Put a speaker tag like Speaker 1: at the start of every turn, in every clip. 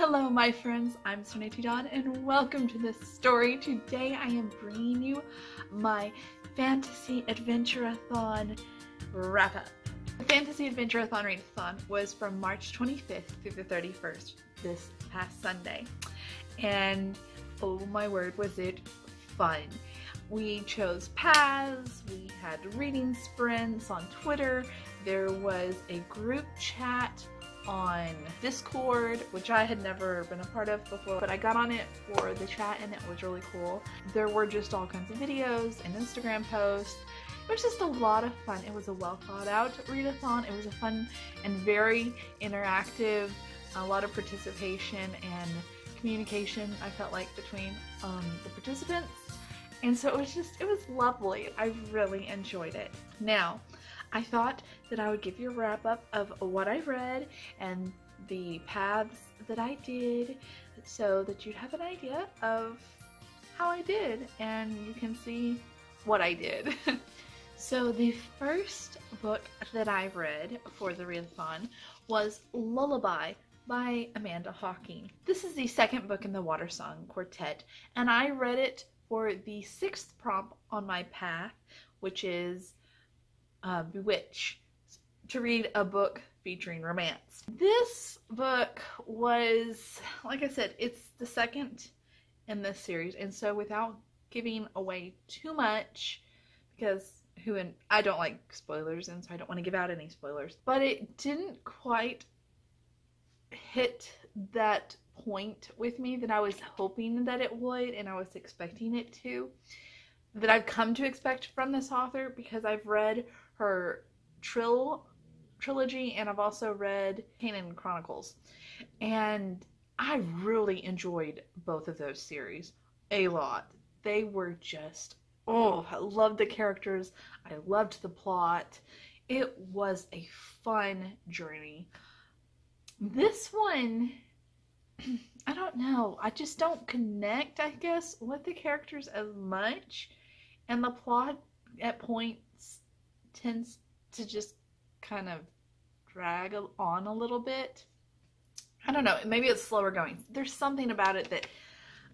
Speaker 1: Hello my friends, I'm Serenity Dawn and welcome to this story. Today I am bringing you my Fantasy Adventureathon wrap-up. The Fantasy Adventureathon readathon was from March 25th through the 31st, this past Sunday. And oh my word, was it fun. We chose paths, we had reading sprints on Twitter, there was a group chat on Discord, which I had never been a part of before, but I got on it for the chat and it was really cool. There were just all kinds of videos and Instagram posts. It was just a lot of fun. It was a well thought out readathon. It was a fun and very interactive, a lot of participation and communication I felt like between the participants. And so it was lovely. I really enjoyed it. Now, I thought that I would give you a wrap up of what I read and the paths that I did so that you'd have an idea of how I did and you can see what I did. So the first book that I read for the readathon was Lullaby by Amanda Hawking. This is the second book in the Water Song Quartet, and I read it for the 6th prompt on my path, which is Bewitch, to read a book featuring romance. This book was, like I said, it's the second in this series, and so without giving away too much, because I don't like spoilers, and so I don't want to give out any spoilers, but it didn't quite hit that point with me that I was hoping that it would, and I was expecting it to, that I've come to expect from this author, because I've read her trilogy and I've also read Canaan Chronicles, and I really enjoyed both of those series a lot. They were just, oh, I loved the characters, I loved the plot. It was a fun journey. This one, I don't know, I just don't connect, I guess, with the characters as much, and the plot at points tends to just kind of drag on a little bit. I don't know, maybe it's slower going. There's something about it that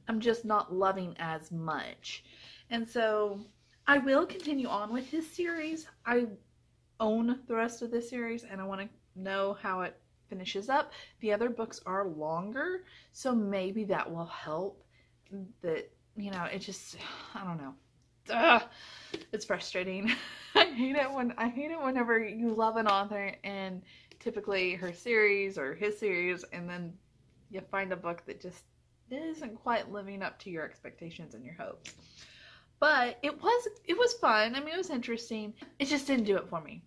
Speaker 1: I'm just not loving as much. And so I will continue on with this series. I own the rest of this series and I want to know how it finishes up. The other books are longer, so maybe that will help. That, you know, it just, I don't know. It's frustrating. I hate it whenever you love an author and typically her series or his series, and then you find a book that just isn't quite living up to your expectations and your hopes. But it was fun. I mean, it was interesting. It just didn't do it for me.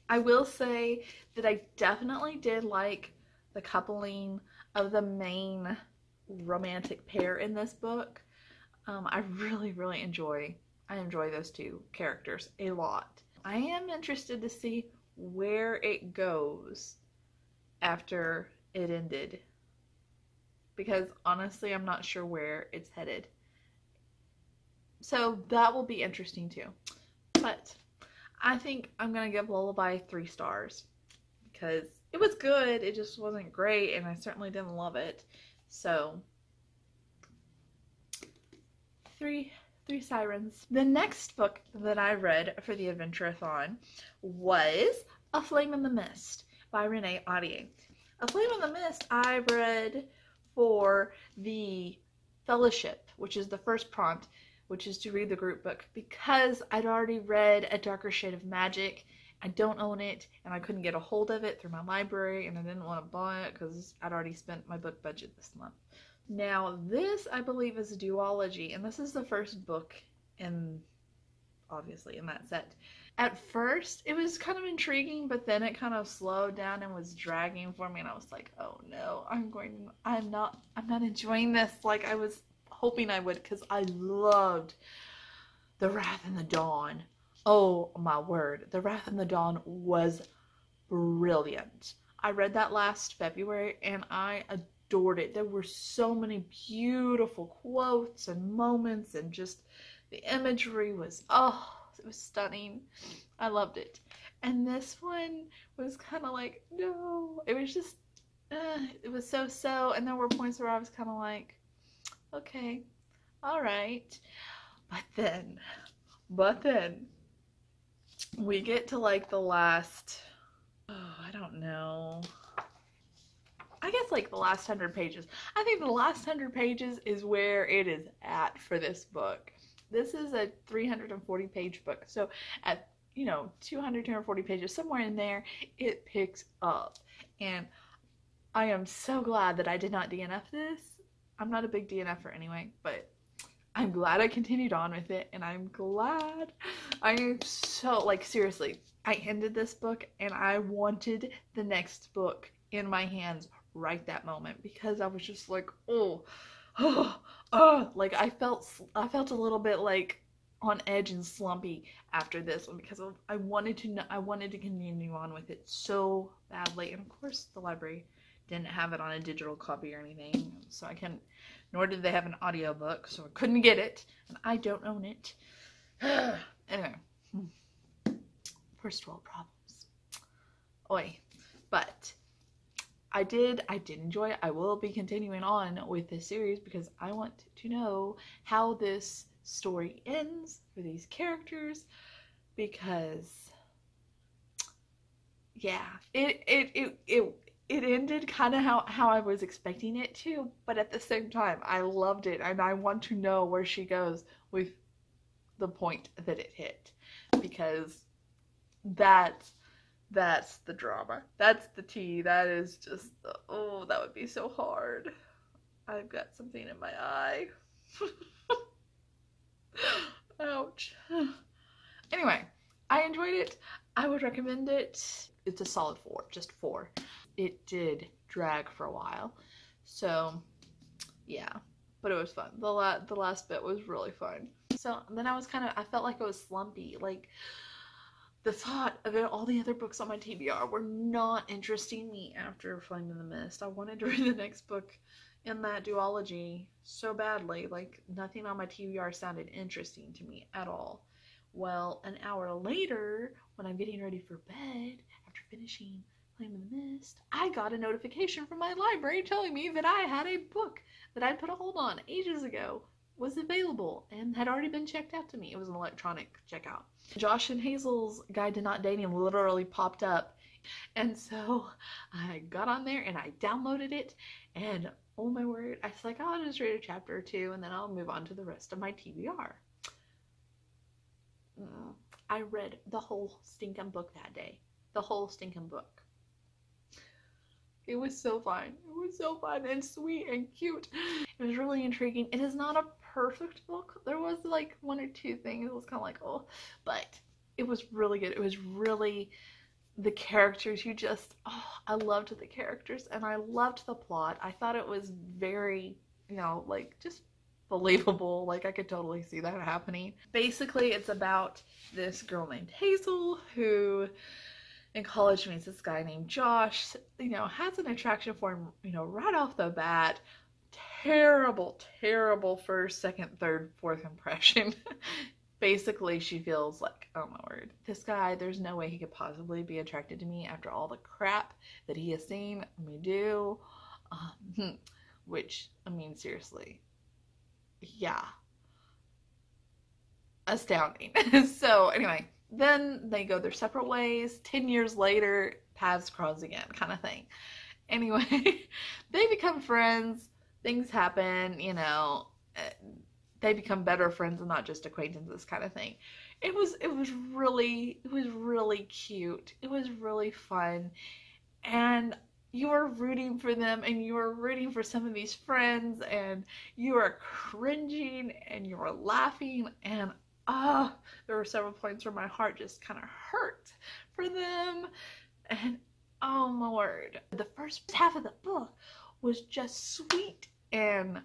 Speaker 1: I will say that I definitely did like the coupling of the main romantic pair in this book. I really enjoy those two characters a lot. I am interested to see where it goes after it ended, because honestly I'm not sure where it's headed. So that will be interesting too. But I think I'm gonna give Lullaby 3 stars because it was good, it just wasn't great, and I certainly didn't love it. So 3 sirens. The next book that I read for the Adventureathon was A Flame in the Mist by Renee Audier. A Flame in the Mist I read for the Fellowship, which is the first prompt, which is to read the group book, because I'd already read A Darker Shade of Magic. I don't own it, and I couldn't get a hold of it through my library, and I didn't want to buy it because I'd already spent my book budget this month. Now this, I believe, is a duology, and this is the first book obviously in that set. At first it was kind of intriguing, but then it kind of slowed down and was dragging for me, and I was like, oh no, I'm not enjoying this like I was hoping I would, because I loved The Wrath and the Dawn. Oh my word, The Wrath and the Dawn was brilliant. I read that last February and I adored it. There were so many beautiful quotes and moments, and just the imagery was, oh, it was stunning. I loved it. And this one was kind of like, no, it was just it was so, and there were points where I was kind of like, okay, all right. But then we get to like the last, oh, I don't know, I guess like the last 100 pages. I think the last 100 pages is where it is at for this book. This is a 340 page book. So at, 200, 240 pages, somewhere in there, it picks up. And I am so glad that I did not DNF this. I'm not a big DNFer anyway, but I'm glad I continued on with it, and I'm glad. I am so, like, seriously, I ended this book and I wanted the next book in my hands right that moment, because I was just like, like I felt a little bit like on edge and slumpy after this one, because I wanted to continue on with it so badly. And of course the library didn't have it on a digital copy or anything, so I couldn't, nor did they have an audiobook, so I couldn't get it, and I don't own it. Anyway, first world problems. Oi. But I did enjoy it. I will be continuing on with this series because I want to know how this story ends for these characters, because yeah, it ended kind of how I was expecting it to, but at the same time I loved it, and I want to know where she goes with the point that it hit, because that's the drama. That's the tea. That is just oh, that would be so hard. I've got something in my eye. Ouch. Anyway, I enjoyed it. I would recommend it. It's a solid 4, just 4. It did drag for a while, so yeah, but it was fun. The last bit was really fun. So then I felt like I was slumpy. Like, the thought of it, all the other books on my TBR were not interesting me after Flame in the Mist. I wanted to read the next book in that duology so badly. Like, nothing on my TBR sounded interesting to me at all. Well, an hour later, when I'm getting ready for bed, after finishing Flame in the Mist, I got a notification from my library telling me that I had a book that I'd put a hold on ages ago was available and had already been checked out to me. It was an electronic checkout. Josh and Hazel's Guide to Not Dating literally popped up, and so I got on there and I downloaded it, and oh my word, I was like, oh, I'll just read a chapter or two and then I'll move on to the rest of my TBR. I read the whole stinking book that day. The whole stinking book. It was so fun. It was so fun and sweet and cute. It was really intriguing. It is not a perfect book. There was like 1 or 2 things. It was kind of like, oh, but it was really good. It was really, the characters, I loved the characters, and I loved the plot. I thought it was very, like, just believable. Like, I could totally see that happening. Basically, it's about this girl named Hazel who in college meets this guy named Josh, has an attraction for him, right off the bat. Terrible first, second, third, fourth impression. Basically, she feels like, oh my word, this guy, there's no way he could possibly be attracted to me after all the crap that he has seen me do. Which, I mean, seriously, yeah, astounding. So anyway, then they go their separate ways. 10 years later, paths cross again, kind of thing. Anyway, they become friends. Things happen, they become better friends and not just acquaintances, kind of thing. It was really cute. It was really fun, and you were rooting for them, and you were rooting for some of these friends, and you were cringing and you were laughing, and there were several points where my heart just kind of hurt for them. And oh my word, the first half of the book was just sweet and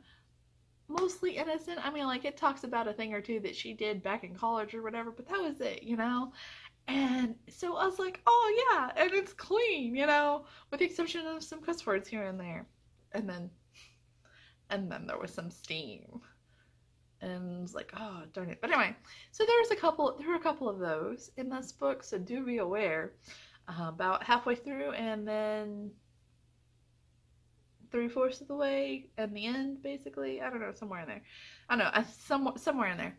Speaker 1: mostly innocent. I mean, like, it talks about a thing or two that she did back in college or whatever, but that was it, And so I was like, oh yeah, and it's clean, with the exception of some cuss words here and there. And then there was some steam. And I was like, oh, darn it. But anyway, so there were a couple of those in this book, so do be aware. About halfway through, and then 3/4 of the way and the end, basically. I don't know, somewhere in there. I don't know, somewhere in there.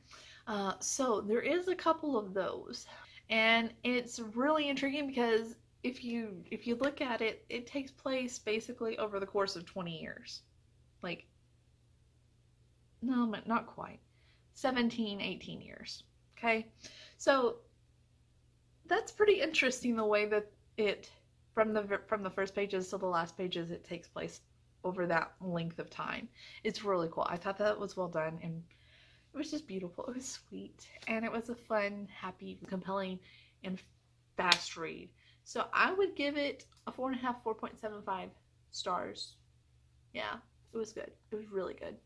Speaker 1: So there is a couple of those, and it's really intriguing because if you look at it, it takes place basically over the course of 20 years. Like, no, not quite. 17, 18 years. Okay? So that's pretty interesting, the way that it, from the first pages to the last pages, it takes place over that length of time. It's really cool. I thought that was well done, and it was just beautiful. It was sweet, and it was a fun, happy, compelling, and fast read. So I would give it a 4.5, 4.75 stars. Yeah, it was good. It was really good.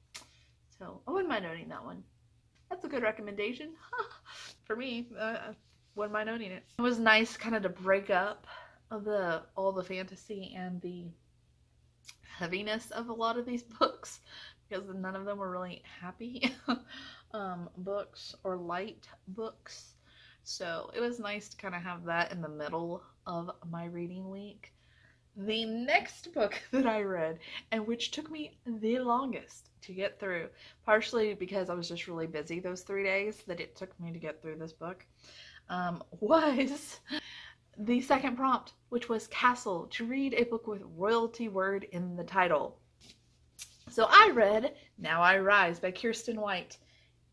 Speaker 1: So I wouldn't mind owning that one. That's a good recommendation for me. Wouldn't mind owning it. It was nice kind of to break up all the fantasy and the heaviness of a lot of these books, because none of them were really happy books or light books. So it was nice to kind of have that in the middle of my reading week. The next book that I read, and which took me the longest to get through, partially because I was just really busy those 3 days that it took me to get through this book, was the second prompt, which was Castle, to read a book with royalty word in the title. So I read Now I Rise by Kirsten White.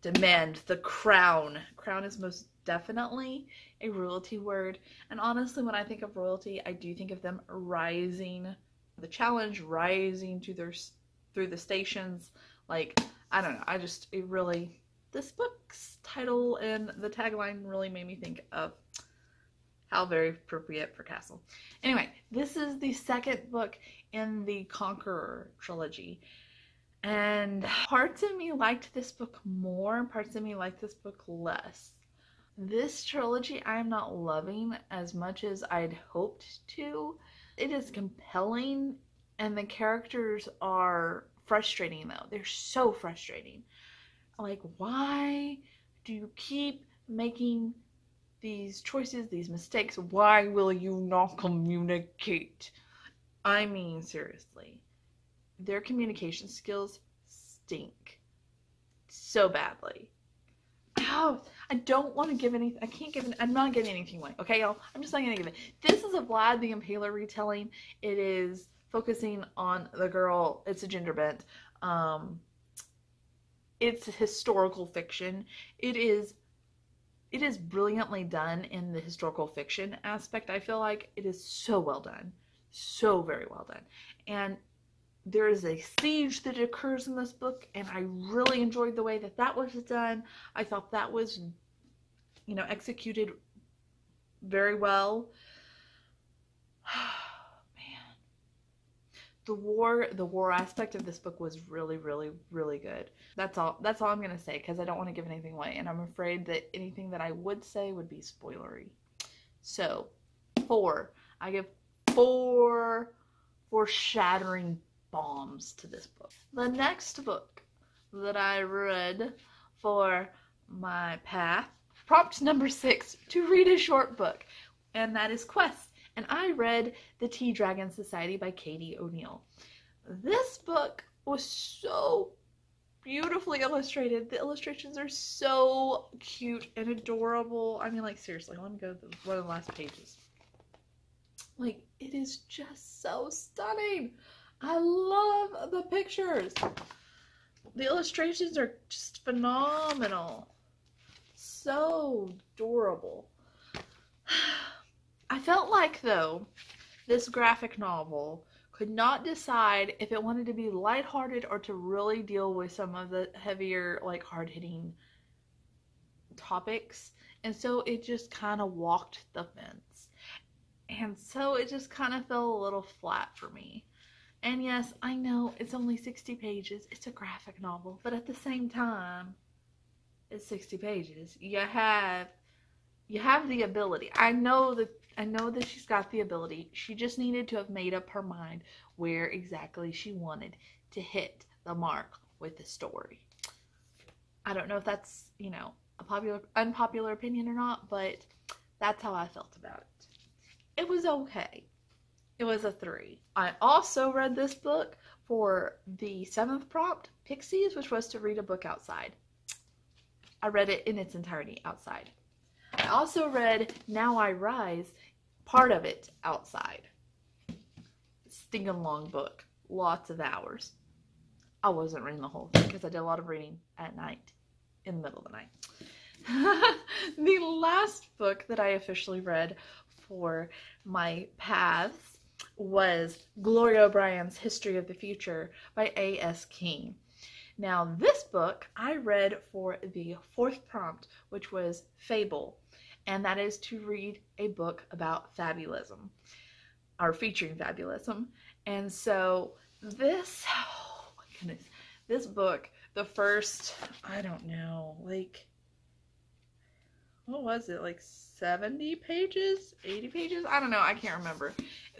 Speaker 1: Demand the crown. Crown is most definitely a royalty word, and honestly, when I think of royalty, I do think of them rising, the challenge, rising to through the stations. Like, I don't know, this book's title and the tagline really made me think of how very appropriate for Castle. Anyway, this is the second book in the Conqueror trilogy, and parts of me liked this book more, parts of me liked this book less. This trilogy I am not loving as much as I'd hoped to. It is compelling, and the characters are frustrating though. They're so frustrating. Like, why do you keep making these choices, these mistakes? Why will you not communicate? I mean, seriously. Their communication skills stink so badly. Oh, I don't want to give anything. I can't give it. I'm not getting anything away. Okay, y'all? I'm just not going to give it. This is a Vlad the Impaler retelling. It is focusing on the girl. It's a gender bent. It's historical fiction. It is brilliantly done in the historical fiction aspect. I feel like it is so well done. So very well done. And there is a siege that occurs in this book, and I really enjoyed the way that that was done. I thought that was, executed very well. Man. The war aspect of this book was really, really, really good. That's all I'm going to say, because I don't want to give anything away, and I'm afraid that anything that I would say would be spoilery. So, 4. I give 4 foreshadowing bombs to this book. The next book that I read for my path, prompt number 6, to read a short book, and that is Quest. And I read The Tea Dragon Society by Katie O'Neill. This book was so beautifully illustrated. The illustrations are so cute and adorable. I mean, like, seriously, let me go to one of the last pages. Like, it is just so stunning. I love the pictures. The illustrations are just phenomenal. So adorable. I felt like, though, this graphic novel could not decide if it wanted to be lighthearted or to really deal with some of the heavier, like, hard-hitting topics. And so it just kind of walked the fence. And so it just kind of fell a little flat for me. And yes, I know it's only 60 pages. It's a graphic novel. But at the same time, it's 60 pages. You have the ability. I know that she's got the ability. She just needed to have made up her mind where exactly she wanted to hit the mark with the story. I don't know if that's, a unpopular opinion or not, but that's how I felt about it. It was okay. It was a 3. I also read this book for the 7th prompt, Pixies, which was to read a book outside. I read it in its entirety outside. I also read Now I Rise, part of it outside. Stinking long book. Lots of hours. I wasn't reading the whole thing because I did a lot of reading at night, in the middle of the night. The last book that I officially read for my paths was Gloria O'Brien's History of the Future by A.S. King. Now this book I read for the 4th prompt, which was Fable, and that is to read a book about fabulism, or featuring fabulism. And so this, oh my goodness, this book, the first, I don't know, like, what was it, like 70 pages, 80 pages? I don't know, I can't remember.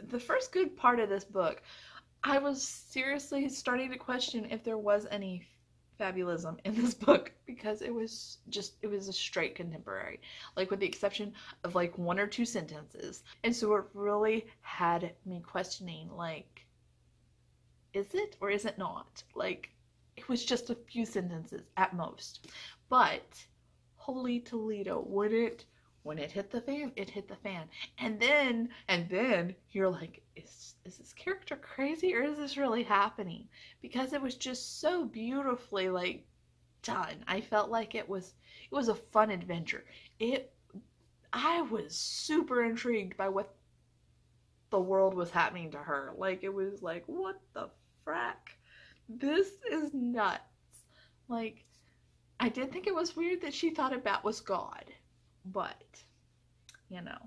Speaker 1: The first good part of this book, I was seriously starting to question if there was any fabulism in this book, because it was a straight contemporary, like with the exception of like 1 or 2 sentences. And so it really had me questioning, like, is it or is it not? Like, it was just a few sentences at most. But holy Toledo, when it hit the fan, it hit the fan. And then you're like, is this character crazy, or is this really happening? Because it was just so beautifully, like, done. I felt like it was a fun adventure. I was super intrigued by what the world was happening to her. Like, it was like, what the frack? This is nuts. Like, I did think it was weird that she thought Bat was God, but, you know,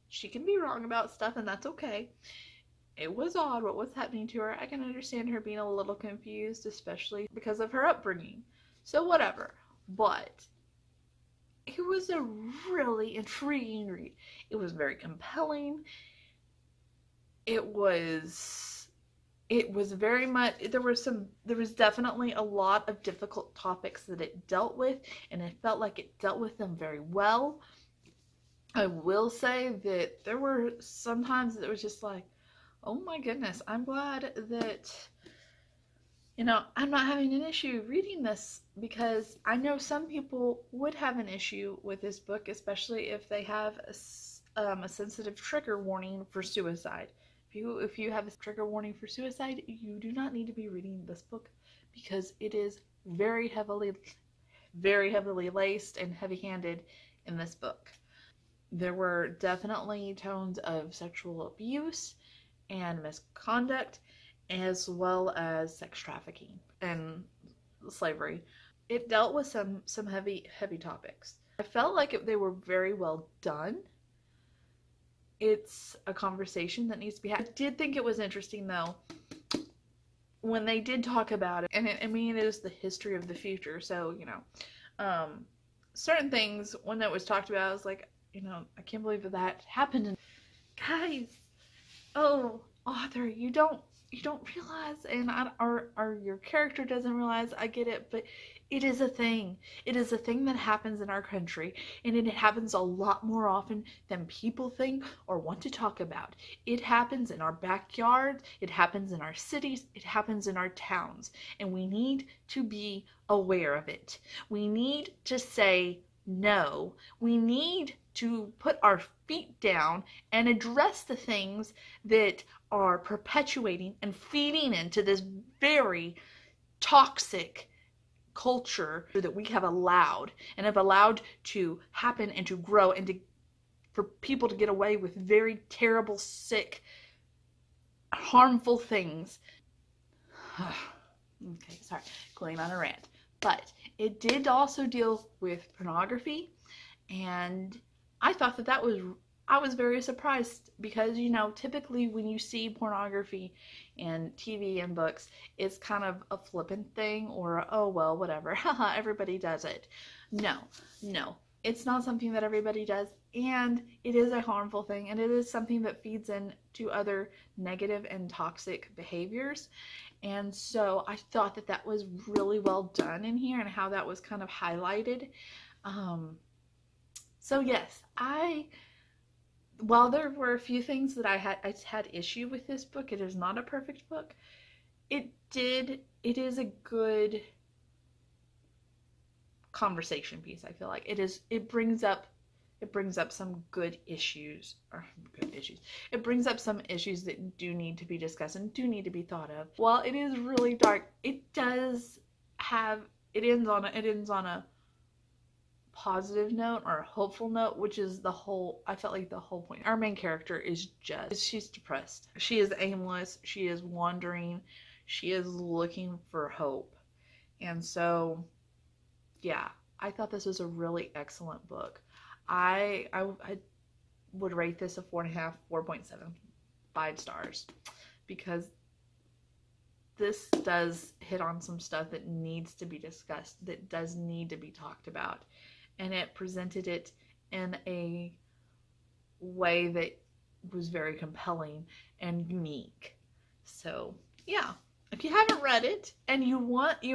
Speaker 1: she can be wrong about stuff, and that's okay. It was odd what was happening to her. I can understand her being a little confused, especially because of her upbringing. So whatever. But it was a really intriguing read. It was very compelling. It was very much, there was definitely a lot of difficult topics that it dealt with, and it felt like it dealt with them very well. I will say that there were sometimes that it was just like, oh my goodness, I'm glad that, you know, I'm not having an issue reading this, because I know some people would have an issue with this book, especially if they have a sensitive trigger warning for suicide. If you have a trigger warning for suicide, you do not need to be reading this book, because it is very heavily laced and heavy-handed in this book. There were definitely tones of sexual abuse and misconduct, as well as sex trafficking and slavery. It dealt with some heavy topics. I felt like they were very well done. It's a conversation that needs to be had. I did think it was interesting, though, when they did talk about it, and I mean, it is the history of the future, so, you know, certain things, when it was talked about, I was like, you know, I can't believe that happened. And guys, oh, author, you don't realize, and or your character doesn't realize, I get it, but it is a thing. It is a thing that happens in our country, and it happens a lot more often than people think or want to talk about. It happens in our backyard, it happens in our cities, it happens in our towns, and we need to be aware of it. We need to say no. We need to put our feet down and address the things that are perpetuating and feeding into this very toxic culture that we have allowed to happen and to grow, and for people to get away with very terrible, sick, harmful things. Okay, sorry, going on a rant. But it did also deal with pornography, and I thought that I was very surprised, because, you know, typically when you see pornography in TV and books, it's kind of a flippant thing, or, oh, well, whatever, haha, everybody does it. No, it's not something that everybody does, and it is a harmful thing, and it is something that feeds into other negative and toxic behaviors. And so I thought that was really well done in here, and how that was kind of highlighted. So yes, while there were a few things that I had issue with this book, it is not a perfect book. It is a good conversation piece. I feel like it brings up some good issues, it brings up some issues that do need to be discussed and do need to be thought of. While it is really dark, it ends on a positive note, or a hopeful note, which is I felt like the whole point. Our main character is she's depressed. She is aimless. She is wandering. She is looking for hope. And so, yeah, I thought this was a really excellent book. I would rate this a 4.5, 4.7, 5 stars, because this does hit on some stuff that needs to be discussed, that does need to be talked about, and it presented it in a way that was very compelling and unique. So yeah, if you haven't read it and you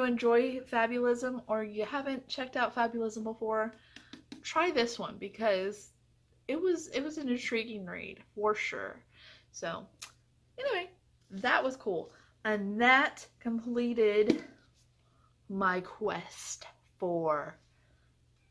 Speaker 1: enjoy fabulism, or you haven't checked out fabulism before, try this one, because it was an intriguing read for sure. So anyway, that was cool, and that completed my quest for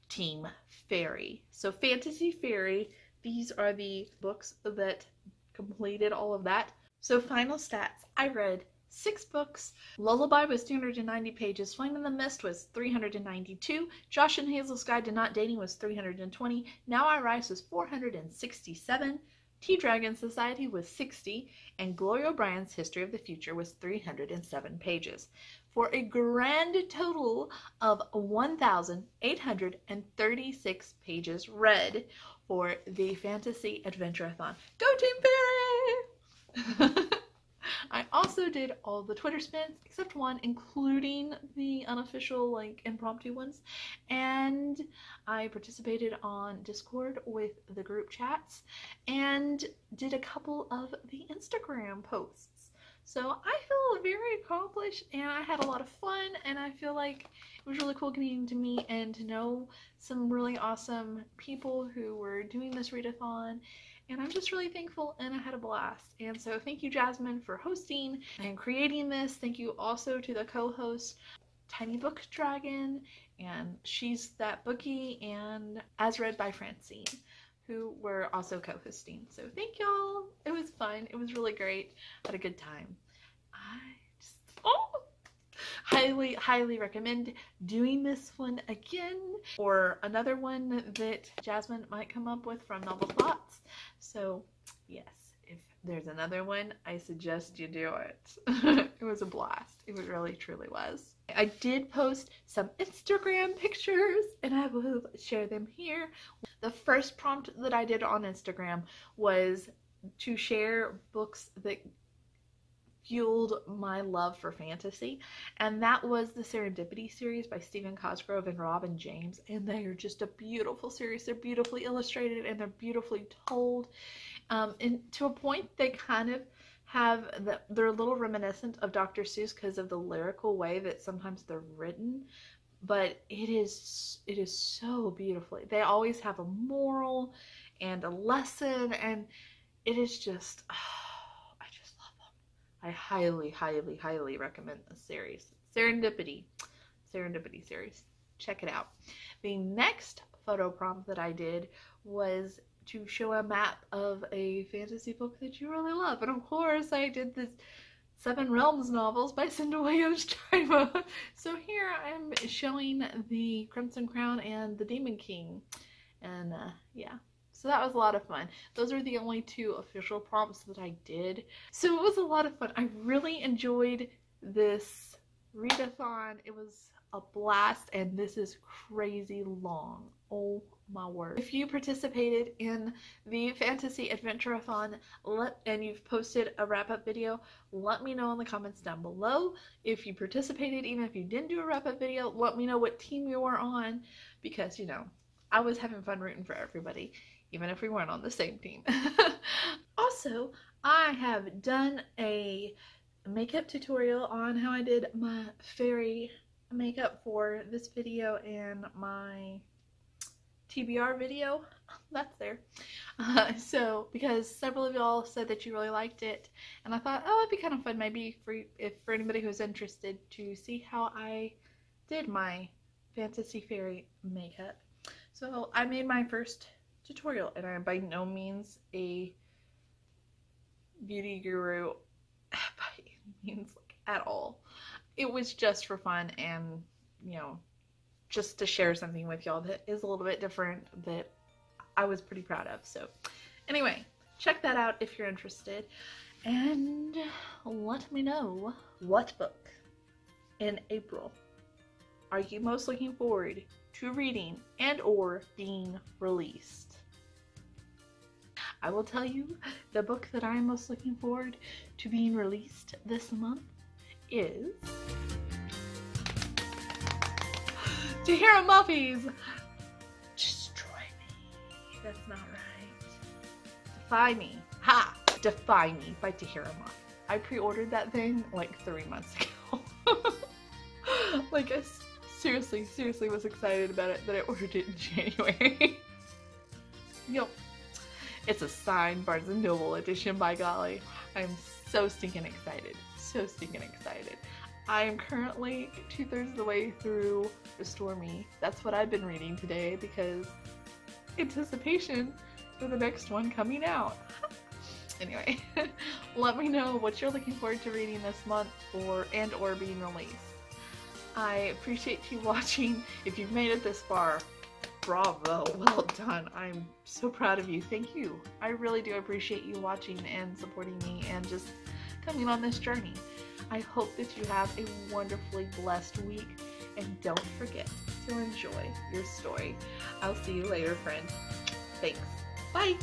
Speaker 1: Team Fairy. So Fantasy Fairy, these are the books that completed all of that. So final stats, I read 6 books. Lullaby was 290 pages. Flame in the Mist was 392. Josh and Hazel's Guide to Not Dating was 320. Now I Rise was 467. Tea-Dragon Society was 60. And Gloria O'Brien's History of the Future was 307 pages. For a grand total of 1,836 pages read for the Fantasy Adventureathon. Go Team Fairy! I also did all the Twitter spins except one, including the unofficial, like, impromptu ones, and I participated on Discord with the group chats and did a couple of the Instagram posts. So I feel very accomplished, and I had a lot of fun, and I feel like it was really cool getting to meet and to know some really awesome people who were doing this readathon. And I'm just really thankful, and I had a blast. And so thank you, Jasmine, for hosting and creating this. Thank you also to the co-host, Tiny Book Dragon, and She's That Bookie, and As Read by Francine, who were also co-hosting. So thank y'all. It was fun. It was really great. I had a good time. Highly recommend doing this one again, or another one that Jasmine might come up with from Novel Thoughts. So yes, if there's another one, I suggest you do it. It was a blast. It really truly was. I did post some Instagram pictures, and I will share them here. The first prompt that I did on Instagram was to share books that fueled my love for fantasy, and that was the Serendipity series by Stephen Cosgrove and Robin James, and they are just a beautiful series. They're beautifully illustrated and they're beautifully told, and to a point they kind of have they're a little reminiscent of Dr. Seuss because of the lyrical way that sometimes they're written, but it is so beautifully. They always have a moral and a lesson, and it is just I highly recommend this series. Serendipity series. Check it out. The next photo prompt that I did was to show a map of a fantasy book that you really love. And of course, I did this 7 Realms novels by Cinda Williams-Tryma. So here I'm showing the Crimson Crown and the Demon King. And yeah. So that was a lot of fun. Those are the only 2 official prompts that I did. So it was a lot of fun. I really enjoyed this readathon. It was a blast, and this is crazy long. Oh my word. If you participated in the Fantasy Adventureathon and you've posted a wrap-up video, let me know in the comments down below. If you participated, even if you didn't do a wrap-up video, let me know what team you were on, because, you know, I was having fun rooting for everybody, even if we weren't on the same team. Also, I have done a makeup tutorial on how I did my fairy makeup for this video and my TBR video, that's there. So because several of y'all said that you really liked it, and I thought, oh, it'd be kind of fun maybe for anybody who's interested to see how I did my fantasy fairy makeup. So I made my first tutorial, and I am by no means a beauty guru by any means, like, at all. It was just for fun and, you know, just to share something with y'all that is a little bit different that I was pretty proud of. So anyway, check that out if you're interested, and let me know what book in April are you most looking forward to reading and or being released. I will tell you, the book that I'm most looking forward to being released this month is Tahira Muffy's Destroy Me. That's not right. Defy Me. Ha! Defy Me by Tahira Muffy. I pre-ordered that thing like 3 months ago. Like, I seriously was excited about it that I ordered it in January. Yo, it's a signed Barnes & Noble edition, by golly. I'm so stinking excited. So stinking excited. I am currently 2/3 of the way through Restore Me. That's what I've been reading today because anticipation for the next one coming out. Anyway, let me know what you're looking forward to reading this month or being released. I appreciate you watching. If you've made it this far, bravo, well done. I'm so proud of you. Thank you. I really do appreciate you watching and supporting me and just coming on this journey. I hope that you have a wonderfully blessed week, and don't forget to enjoy your story. I'll see you later, friend. Thanks. Bye.